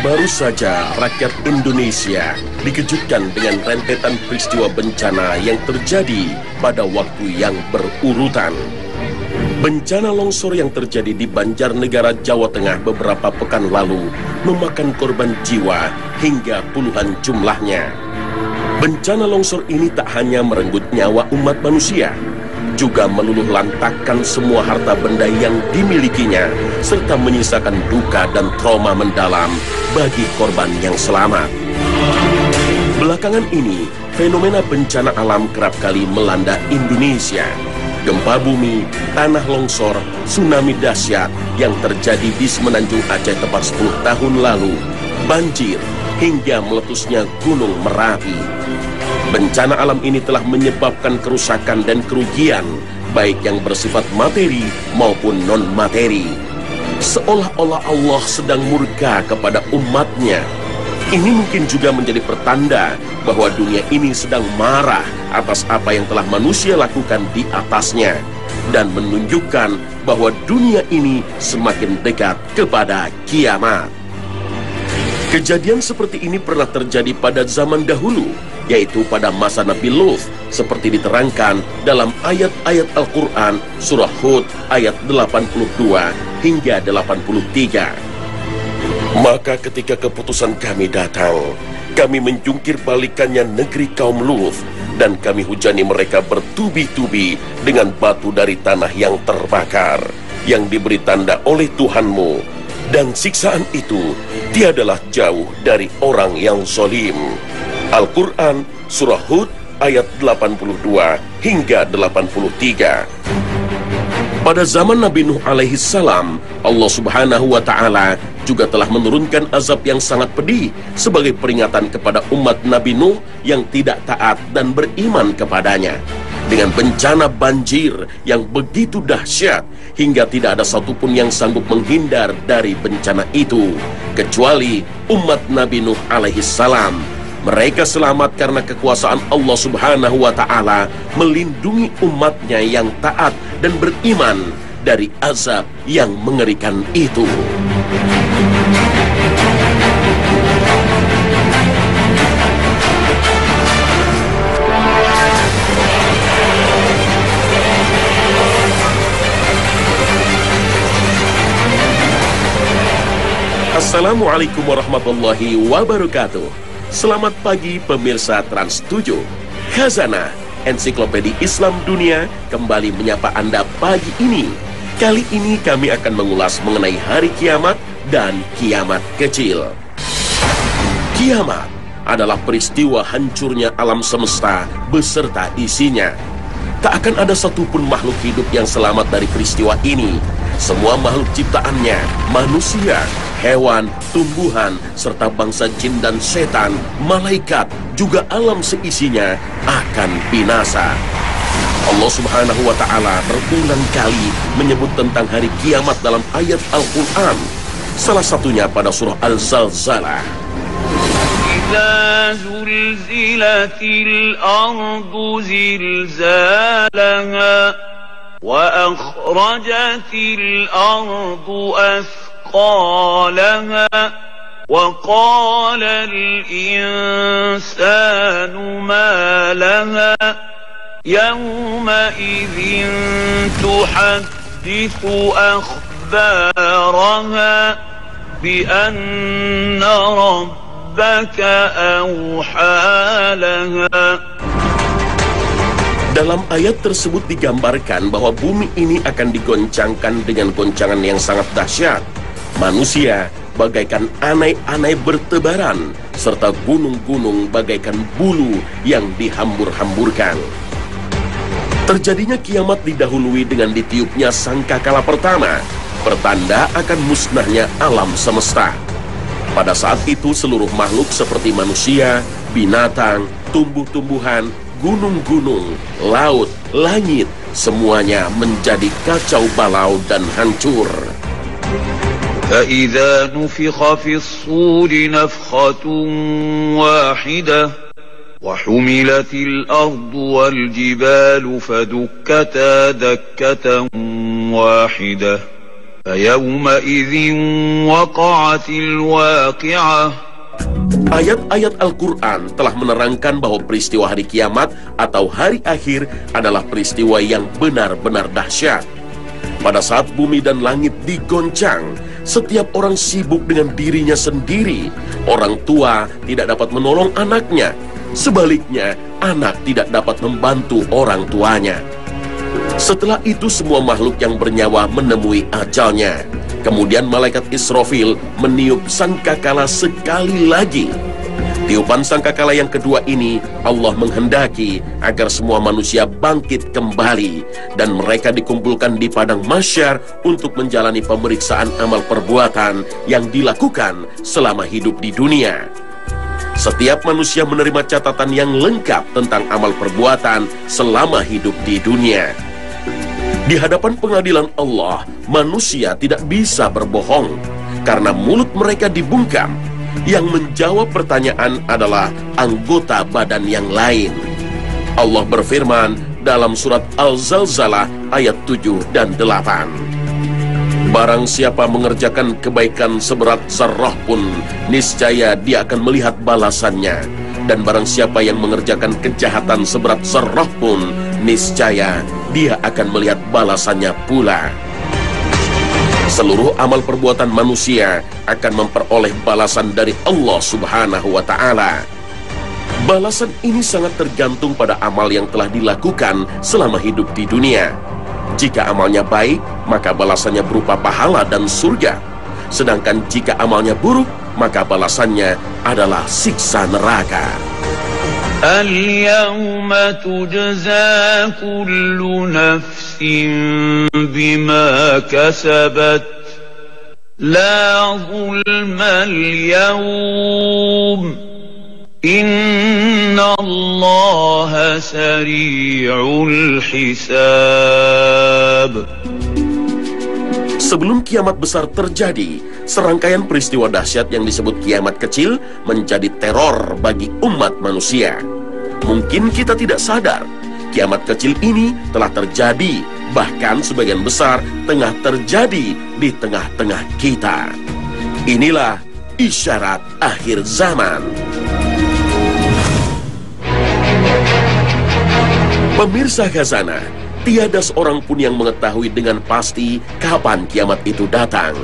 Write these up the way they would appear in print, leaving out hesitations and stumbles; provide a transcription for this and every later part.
Baru saja rakyat Indonesia dikejutkan dengan rentetan peristiwa bencana yang terjadi pada waktu yang berurutan. Bencana longsor yang terjadi di Banjarnegara, Jawa Tengah beberapa pekan lalu memakan korban jiwa hingga puluhan jumlahnya. Bencana longsor ini tak hanya merenggut nyawa umat manusia, juga meluluh lantakkan semua harta benda yang dimilikinya, serta menyisakan duka dan trauma mendalam bagi korban yang selamat. Belakangan ini, fenomena bencana alam kerap kali melanda Indonesia. Gempa bumi, tanah longsor, tsunami dahsyat yang terjadi di Semenanjung Aceh tepat 10 tahun lalu, banjir, hingga meletusnya Gunung Merapi. Bencana alam ini telah menyebabkan kerusakan dan kerugian, baik yang bersifat materi maupun non-materi. Seolah-olah Allah sedang murka kepada umatnya. Ini mungkin juga menjadi pertanda bahwa dunia ini sedang marah atas apa yang telah manusia lakukan di atasnya, dan menunjukkan bahwa dunia ini semakin dekat kepada kiamat. Kejadian seperti ini pernah terjadi pada zaman dahulu, yaitu pada masa Nabi Lut, seperti diterangkan dalam ayat-ayat Al-Quran surah Hud ayat 82 hingga 83. Maka ketika keputusan kami datang, kami menjungkir balikannya negeri kaum Lut, dan kami hujani mereka bertubi-tubi dengan batu dari tanah yang terbakar, yang diberi tanda oleh Tuhanmu, dan siksaan itu tiadalah jauh dari orang yang zalim. Al-Quran surah Hud ayat 82 hingga 83. Pada zaman Nabi Nuh alaihi salam, Allah subhanahu wa ta'ala juga telah menurunkan azab yang sangat pedih sebagai peringatan kepada umat Nabi Nuh yang tidak taat dan beriman kepadanya, dengan bencana banjir yang begitu dahsyat hingga tidak ada satupun yang sanggup menghindar dari bencana itu kecuali umat Nabi Nuh alaihi salam. Mereka selamat karena kekuasaan Allah subhanahu wa ta'ala melindungi umatnya yang taat dan beriman dari azab yang mengerikan itu. Assalamualaikum warahmatullahi wabarakatuh. Selamat pagi pemirsa Trans 7. Khazanah Ensiklopedia Islam Dunia kembali menyapa Anda pagi ini. Kali ini kami akan mengulas mengenai hari kiamat dan kiamat kecil. Kiamat adalah peristiwa hancurnya alam semesta beserta isinya. Tak akan ada satupun makhluk hidup yang selamat dari peristiwa ini. Semua makhluk ciptaannya, manusia, hewan, tumbuhan, serta bangsa jin dan setan, malaikat, juga alam seisinya akan binasa. Allah subhanahu wa ta'ala berulang kali menyebut tentang hari kiamat dalam ayat Al-Quran. Salah satunya pada surah Al-Zalzalah. إذا زلزلت الأرض زلزالها وأخرجت الأرض أثقالها وقال الإنسان ما لها يومئذ تحدث أخبارها بأن ربك أوحى لها. Dalam ayat tersebut digambarkan bahwa bumi ini akan digoncangkan dengan goncangan yang sangat dahsyat. Manusia bagaikan anai-anai bertebaran, serta gunung-gunung bagaikan bulu yang dihambur-hamburkan. Terjadinya kiamat didahului dengan ditiupnya sangkakala pertama, pertanda akan musnahnya alam semesta. Pada saat itu seluruh makhluk seperti manusia, binatang, tumbuh-tumbuhan, gunung-gunung, laut, langit, semuanya menjadi kacau balau dan hancur. فَإِذَا نُفِخَ فِي الصُّورِ نَفْخَةٌ وَاحِدَةٌ وَحُمِلَتِ الْأَرْضُ وَالْجِبَالُ فَدُكَّتَا دَكَّةً وَاحِدَةً فيومئذ وقعت الواقعة. Ayat-ayat Al-Quran telah menerangkan bahwa peristiwa hari kiamat atau hari akhir adalah peristiwa yang benar-benar dahsyat. Pada saat bumi dan langit digoncang, setiap orang sibuk dengan dirinya sendiri. Orang tua tidak dapat menolong anaknya. Sebaliknya, anak tidak dapat membantu orang tuanya. Setelah itu semua makhluk yang bernyawa menemui ajalnya. Kemudian malaikat Israfil meniup sangkakala sekali lagi. Tiupan sangkakala yang kedua ini Allah menghendaki agar semua manusia bangkit kembali dan mereka dikumpulkan di padang mahsyar untuk menjalani pemeriksaan amal perbuatan yang dilakukan selama hidup di dunia. Setiap manusia menerima catatan yang lengkap tentang amal perbuatan selama hidup di dunia. Di hadapan pengadilan Allah, manusia tidak bisa berbohong karena mulut mereka dibungkam. Yang menjawab pertanyaan adalah anggota badan yang lain. Allah berfirman dalam surat Al-Zalzalah ayat 7 dan 8. Barang siapa mengerjakan kebaikan seberat zarrah pun, niscaya dia akan melihat balasannya. Dan barang siapa yang mengerjakan kejahatan seberat zarrah pun, niscaya dia akan melihat balasannya pula. Seluruh amal perbuatan manusia akan memperoleh balasan dari Allah Subhanahu wa Ta'ala. Balasan ini sangat tergantung pada amal yang telah dilakukan selama hidup di dunia. Jika amalnya baik, maka balasannya berupa pahala dan surga. Sedangkan jika amalnya buruk, maka balasannya adalah siksa neraka. اليوم تجزى كل نفس بما كسبت لا ظلم اليوم إن الله سريع الحساب. Sebelum kiamat besar terjadi, serangkaian peristiwa dahsyat yang disebut kiamat kecil menjadi teror bagi umat manusia. Mungkin kita tidak sadar, kiamat kecil ini telah terjadi, bahkan sebagian besar tengah terjadi di tengah-tengah kita. Inilah isyarat akhir zaman. Pemirsa Khazanah, tiada seorang pun yang mengetahui dengan pasti kapan kiamat itu datang.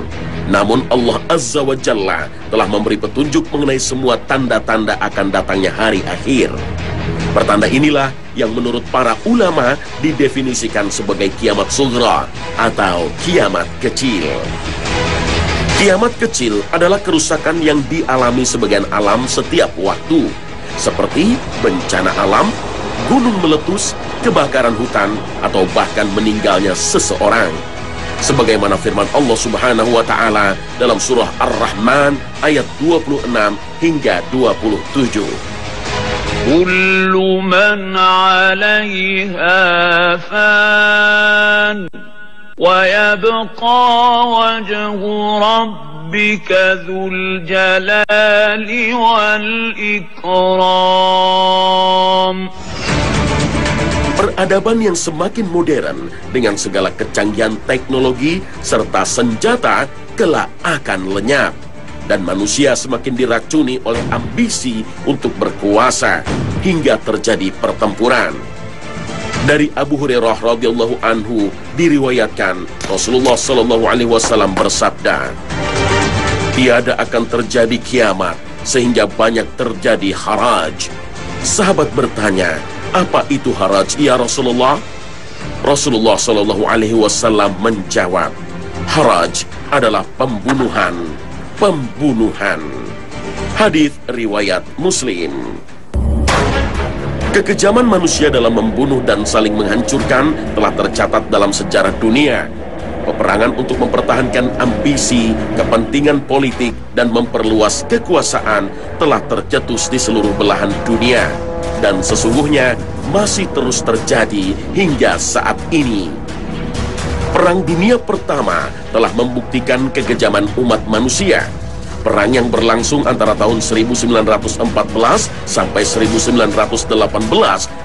Namun Allah Azza wa Jalla telah memberi petunjuk mengenai semua tanda-tanda akan datangnya hari akhir. Pertanda inilah yang menurut para ulama didefinisikan sebagai kiamat sughra atau kiamat kecil. Kiamat kecil adalah kerusakan yang dialami sebagian alam setiap waktu, seperti bencana alam, gunung meletus, kebakaran hutan, atau bahkan meninggalnya seseorang. Sebagaimana firman Allah Subhanahu wa Ta'ala dalam surah Ar-Rahman ayat 26 hingga 27. Kullu man 'alaiha fan wa yabqa wajhu rabbika dzul jalali wal ikram. Peradaban yang semakin modern dengan segala kecanggihan teknologi serta senjata kelak akan lenyap. Dan manusia semakin diracuni oleh ambisi untuk berkuasa hingga terjadi pertempuran. Dari Abu Hurairah radhiyallahu anhu diriwayatkan Rasulullah sallallahu alaihi wasallam bersabda, "Tiada akan terjadi kiamat sehingga banyak terjadi haraj." Sahabat bertanya, "Apa itu haraj ya Rasulullah?" Rasulullah sallallahu alaihi wasallam menjawab, "Haraj adalah pembunuhan." Hadits riwayat Muslim. Kekejaman manusia dalam membunuh dan saling menghancurkan telah tercatat dalam sejarah dunia. Peperangan untuk mempertahankan ambisi, kepentingan politik, dan memperluas kekuasaan telah tercetus di seluruh belahan dunia. Dan sesungguhnya masih terus terjadi hingga saat ini. Perang Dunia Pertama telah membuktikan kekejaman umat manusia. Perang yang berlangsung antara tahun 1914 sampai 1918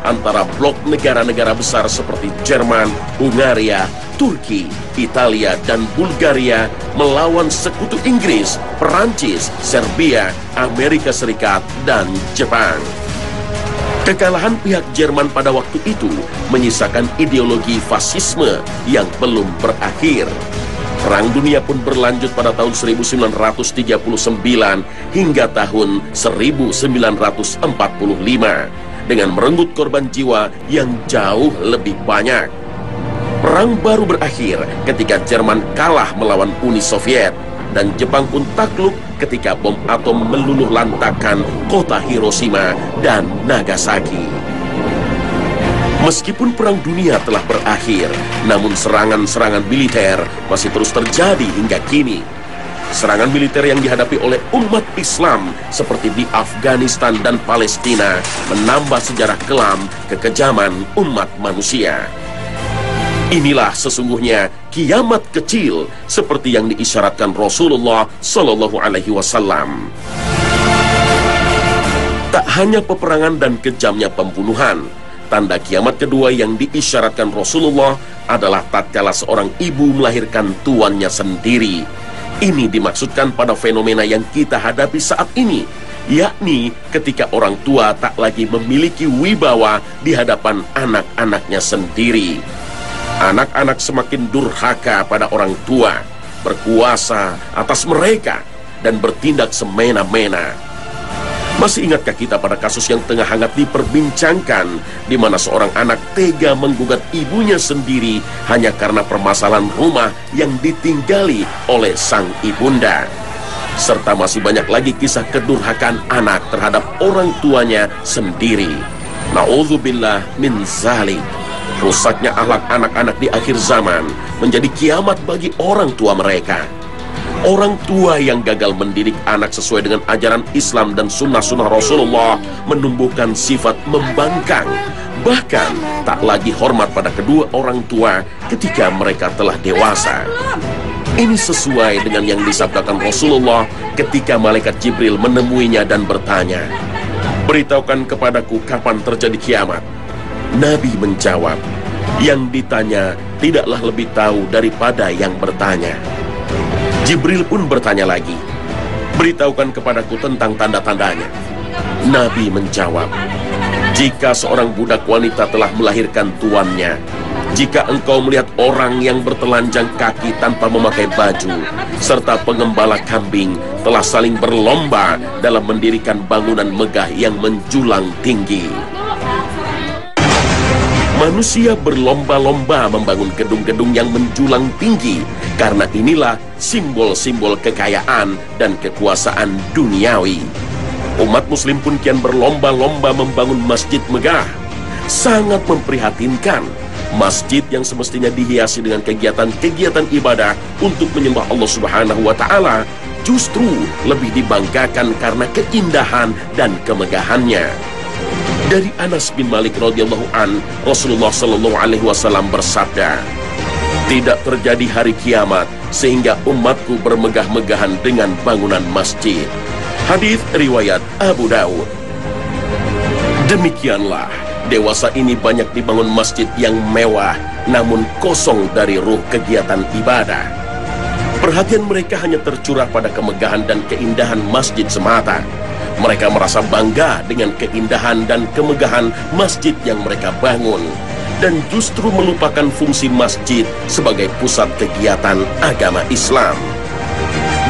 antara blok negara-negara besar seperti Jerman, Hungaria, Turki, Italia, dan Bulgaria melawan sekutu Inggris, Perancis, Serbia, Amerika Serikat, dan Jepang. Kekalahan pihak Jerman pada waktu itu menyisakan ideologi fasisme yang belum berakhir. Perang dunia pun berlanjut pada tahun 1939 hingga tahun 1945 dengan merenggut korban jiwa yang jauh lebih banyak. Perang baru berakhir ketika Jerman kalah melawan Uni Soviet dan Jepang pun takluk ketika bom atom meluluh lantakkan kota Hiroshima dan Nagasaki. Meskipun perang dunia telah berakhir, namun serangan-serangan militer masih terus terjadi hingga kini. Serangan militer yang dihadapi oleh umat Islam seperti di Afghanistan dan Palestina menambah sejarah kelam kekejaman umat manusia. Inilah sesungguhnya kiamat kecil seperti yang diisyaratkan Rasulullah Shallallahu Alaihi Wasallam. Tak hanya peperangan dan kejamnya pembunuhan, tanda kiamat kedua yang diisyaratkan Rasulullah adalah tatkala seorang ibu melahirkan tuannya sendiri. Ini dimaksudkan pada fenomena yang kita hadapi saat ini, yakni ketika orang tua tak lagi memiliki wibawa di hadapan anak-anaknya sendiri. Anak-anak semakin durhaka pada orang tua, berkuasa atas mereka, dan bertindak semena-mena. Masih ingatkah kita pada kasus yang tengah hangat diperbincangkan, di mana seorang anak tega menggugat ibunya sendiri hanya karena permasalahan rumah yang ditinggali oleh sang ibunda? Serta masih banyak lagi kisah kedurhakaan anak terhadap orang tuanya sendiri. Na'udzubillah min zalik. Rusaknya akhlak anak-anak di akhir zaman menjadi kiamat bagi orang tua mereka. Orang tua yang gagal mendidik anak sesuai dengan ajaran Islam dan sunnah-sunnah Rasulullah menumbuhkan sifat membangkang, bahkan tak lagi hormat pada kedua orang tua ketika mereka telah dewasa. Ini sesuai dengan yang disabdakan Rasulullah ketika malaikat Jibril menemuinya dan bertanya, "Beritahukan kepadaku kapan terjadi kiamat." Nabi menjawab, "Yang ditanya tidaklah lebih tahu daripada yang bertanya." Jibril pun bertanya lagi, "Beritahukan kepadaku tentang tanda-tandanya." Nabi menjawab, "Jika seorang budak wanita telah melahirkan tuannya, jika engkau melihat orang yang bertelanjang kaki tanpa memakai baju, serta pengembala kambing telah saling berlomba dalam mendirikan bangunan megah yang menjulang tinggi." Manusia berlomba-lomba membangun gedung-gedung yang menjulang tinggi, karena inilah simbol-simbol kekayaan dan kekuasaan duniawi. Umat muslim pun kian berlomba-lomba membangun masjid megah. Sangat memprihatinkan, masjid yang semestinya dihiasi dengan kegiatan-kegiatan ibadah untuk menyembah Allah Subhanahu wa Ta'ala justru lebih dibanggakan karena keindahan dan kemegahannya. Dari Anas bin Malik radhiyallahu an, Rasulullah Shallallahu Alaihi Wasallam bersabda, "Tidak terjadi hari kiamat sehingga umatku bermegah-megahan dengan bangunan masjid." Hadis riwayat Abu Daud. Demikianlah, dewasa ini banyak dibangun masjid yang mewah, namun kosong dari ruh kegiatan ibadah. Perhatian mereka hanya tercurah pada kemegahan dan keindahan masjid semata. Mereka merasa bangga dengan keindahan dan kemegahan masjid yang mereka bangun, dan justru melupakan fungsi masjid sebagai pusat kegiatan agama Islam.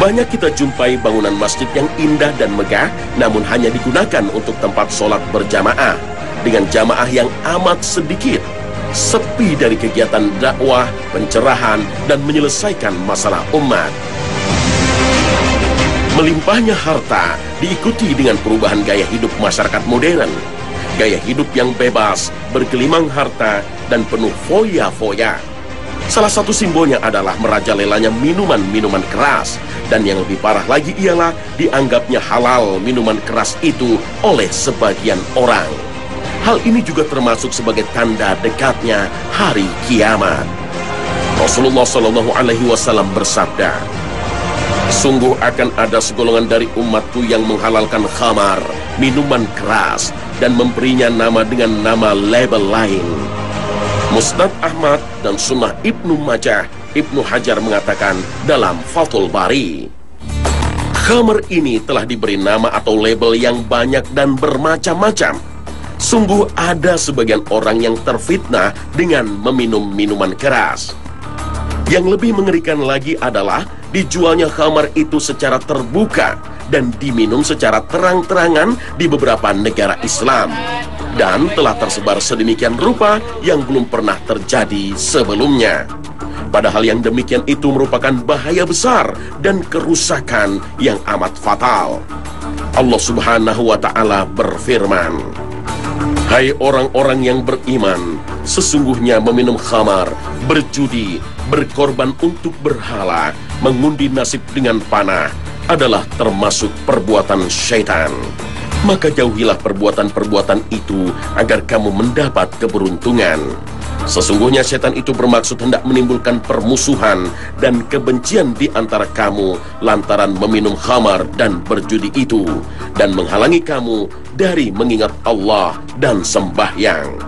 Banyak kita jumpai bangunan masjid yang indah dan megah, namun hanya digunakan untuk tempat sholat berjamaah, dengan jamaah yang amat sedikit, sepi dari kegiatan dakwah, pencerahan, dan menyelesaikan masalah umat. Melimpahnya harta diikuti dengan perubahan gaya hidup masyarakat modern. Gaya hidup yang bebas, bergelimang harta, dan penuh foya-foya. Salah satu simbolnya adalah merajalelanya minuman-minuman keras. Dan yang lebih parah lagi ialah dianggapnya halal minuman keras itu oleh sebagian orang. Hal ini juga termasuk sebagai tanda dekatnya hari kiamat. Rasulullah Shallallahu Alaihi Wasallam bersabda, "Sungguh akan ada segolongan dari umatku yang menghalalkan khamar, minuman keras, dan memberinya nama dengan nama label lain. Musnad Ahmad dan Sunnah Ibnu Majah, Ibnu Hajar mengatakan dalam Fathul Bari, khamr ini telah diberi nama atau label yang banyak dan bermacam-macam. Sungguh ada sebagian orang yang terfitnah dengan meminum minuman keras. Yang lebih mengerikan lagi adalah dijualnya khamr itu secara terbuka dan diminum secara terang-terangan di beberapa negara Islam, dan telah tersebar sedemikian rupa yang belum pernah terjadi sebelumnya. Padahal yang demikian itu merupakan bahaya besar dan kerusakan yang amat fatal. Allah Subhanahu wa Ta'ala berfirman, "Hai orang-orang yang beriman, sesungguhnya meminum khamar, berjudi, berkorban untuk berhala, mengundi nasib dengan panah adalah termasuk perbuatan syaitan. Maka jauhilah perbuatan-perbuatan itu agar kamu mendapat keberuntungan. Sesungguhnya setan itu bermaksud hendak menimbulkan permusuhan dan kebencian di antara kamu lantaran meminum khamar dan berjudi itu, dan menghalangi kamu dari mengingat Allah dan sembahyang.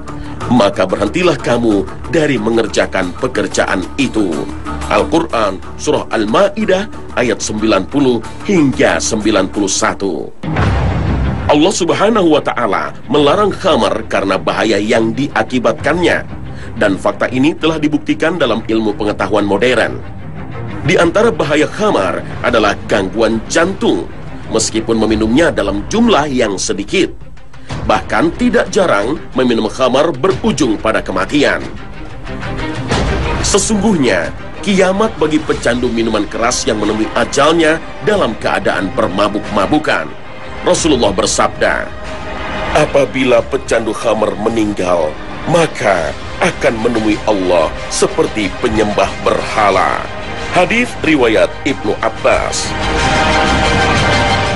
Maka berhentilah kamu dari mengerjakan pekerjaan itu." Al-Quran Surah Al-Ma'idah ayat 90 hingga 91. Allah Subhanahu wa Ta'ala melarang khamar karena bahaya yang diakibatkannya, dan fakta ini telah dibuktikan dalam ilmu pengetahuan modern. Di antara bahaya khamar adalah gangguan jantung, meskipun meminumnya dalam jumlah yang sedikit. Bahkan tidak jarang meminum khamar berujung pada kematian. Sesungguhnya kiamat bagi pecandu minuman keras yang menemui ajalnya dalam keadaan bermabuk-mabukan. Rasulullah bersabda, "Apabila pecandu khamar meninggal, maka akan menemui Allah seperti penyembah berhala." Hadis riwayat Ibnu Abbas.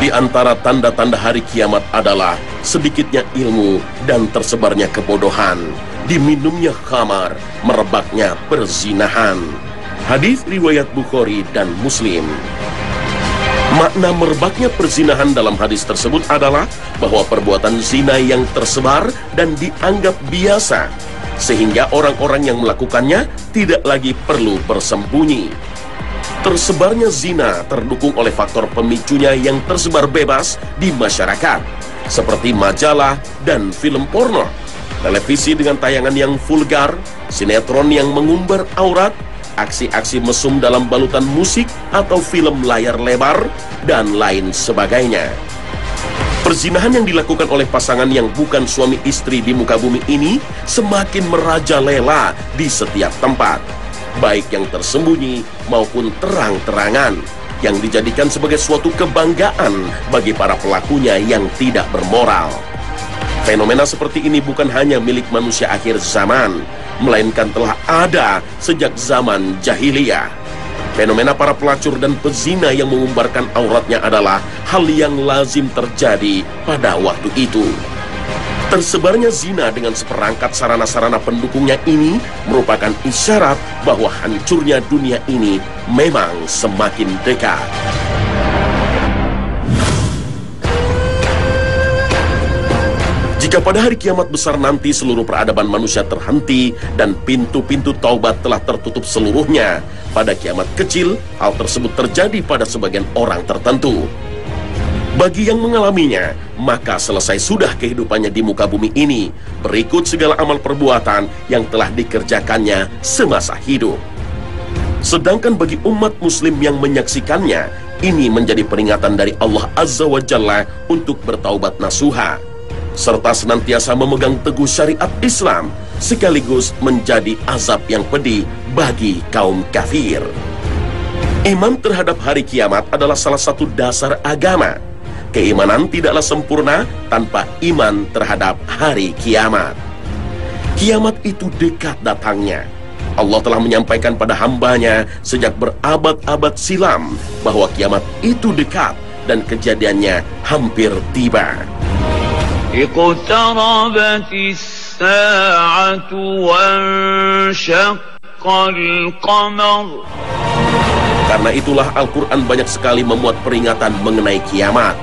Di antara tanda-tanda hari kiamat adalah sedikitnya ilmu dan tersebarnya kebodohan, diminumnya khamar, merebaknya perzinahan. Hadis riwayat Bukhari dan Muslim. Makna merebaknya perzinahan dalam hadis tersebut adalah bahwa perbuatan zina yang tersebar dan dianggap biasa, sehingga orang-orang yang melakukannya tidak lagi perlu bersembunyi. Tersebarnya zina terdukung oleh faktor pemicunya yang tersebar bebas di masyarakat, seperti majalah dan film porno, televisi dengan tayangan yang vulgar, sinetron yang mengumbar aurat, aksi-aksi mesum dalam balutan musik atau film layar lebar, dan lain sebagainya. Perzinahan yang dilakukan oleh pasangan yang bukan suami istri di muka bumi ini semakin merajalela di setiap tempat, baik yang tersembunyi maupun terang-terangan, yang dijadikan sebagai suatu kebanggaan bagi para pelakunya yang tidak bermoral. Fenomena seperti ini bukan hanya milik manusia akhir zaman, melainkan telah ada sejak zaman jahiliyah. Fenomena para pelacur dan pezina yang mengumbarkan auratnya adalah hal yang lazim terjadi pada waktu itu. Tersebarnya zina dengan seperangkat sarana-sarana pendukungnya ini merupakan isyarat bahwa hancurnya dunia ini memang semakin dekat. Jika pada hari kiamat besar nanti seluruh peradaban manusia terhenti dan pintu-pintu taubat telah tertutup seluruhnya, pada kiamat kecil hal tersebut terjadi pada sebagian orang tertentu. Bagi yang mengalaminya, maka selesai sudah kehidupannya di muka bumi ini, berikut segala amal perbuatan yang telah dikerjakannya semasa hidup. Sedangkan bagi umat muslim yang menyaksikannya, ini menjadi peringatan dari Allah Azza wa Jalla untuk bertaubat nasuha, serta senantiasa memegang teguh syariat Islam, sekaligus menjadi azab yang pedih bagi kaum kafir. Iman terhadap hari kiamat adalah salah satu dasar agama. Keimanan tidaklah sempurna tanpa iman terhadap hari kiamat. Kiamat itu dekat datangnya. Allah telah menyampaikan pada hambanya sejak berabad-abad silam bahwa kiamat itu dekat dan kejadiannya hampir tiba. Iqtarabatis sa'atu wanshaqqal qamar. Karena itulah Al-Quran banyak sekali memuat peringatan mengenai kiamat.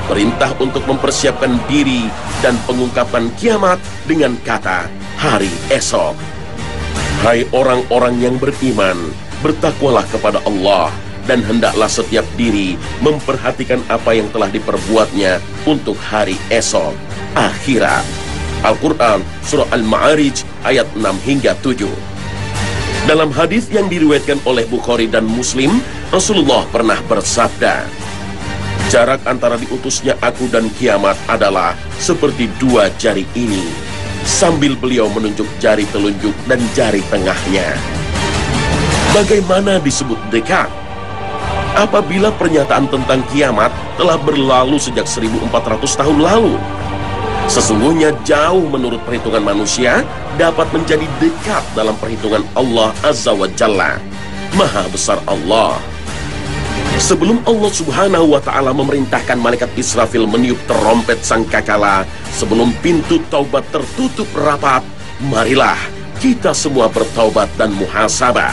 Perintah untuk mempersiapkan diri dan pengungkapan kiamat dengan kata hari esok. Hai orang-orang yang beriman, bertakwalah kepada Allah, dan hendaklah setiap diri memperhatikan apa yang telah diperbuatnya untuk hari esok, akhirat. Al-Quran, Surah Al-Ma'arij, ayat 6 hingga 7. Dalam hadis yang diriwayatkan oleh Bukhari dan Muslim, Rasulullah pernah bersabda, jarak antara diutusnya aku dan kiamat adalah seperti dua jari ini, sambil beliau menunjuk jari telunjuk dan jari tengahnya. Bagaimana disebut dekat? Apabila pernyataan tentang kiamat telah berlalu sejak 1400 tahun lalu. Sesungguhnya jauh menurut perhitungan manusia dapat menjadi dekat dalam perhitungan Allah Azza wa Jalla. Maha besar Allah. Sebelum Allah Subhanahu wa Ta'ala memerintahkan malaikat Israfil meniup terompet sangkakala, sebelum pintu taubat tertutup rapat, marilah kita semua bertaubat dan muhasabah,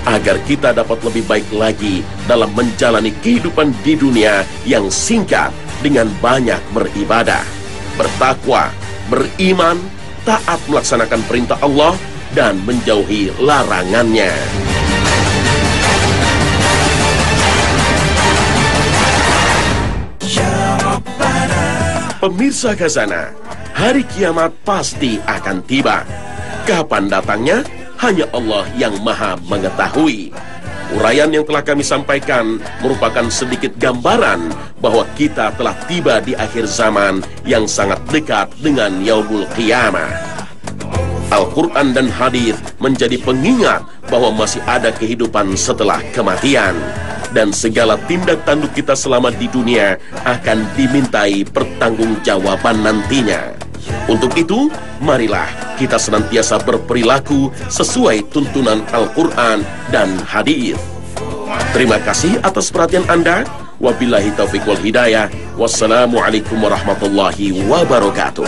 agar kita dapat lebih baik lagi dalam menjalani kehidupan di dunia yang singkat dengan banyak beribadah, bertakwa, beriman, taat melaksanakan perintah Allah, dan menjauhi larangannya. Pemirsa Khazanah, hari kiamat pasti akan tiba. Kapan datangnya? Hanya Allah yang maha mengetahui. Uraian yang telah kami sampaikan merupakan sedikit gambaran bahwa kita telah tiba di akhir zaman yang sangat dekat dengan Yaumul Qiyamah. Al-Quran dan hadis menjadi pengingat bahwa masih ada kehidupan setelah kematian, dan segala tindak tanduk kita selama di dunia akan dimintai pertanggungjawaban nantinya. Untuk itu, marilah kita senantiasa berperilaku sesuai tuntunan Al-Quran dan hadis. Terima kasih atas perhatian Anda. Wabillahi taufiq wal hidayah. Wassalamualaikum warahmatullahi wabarakatuh.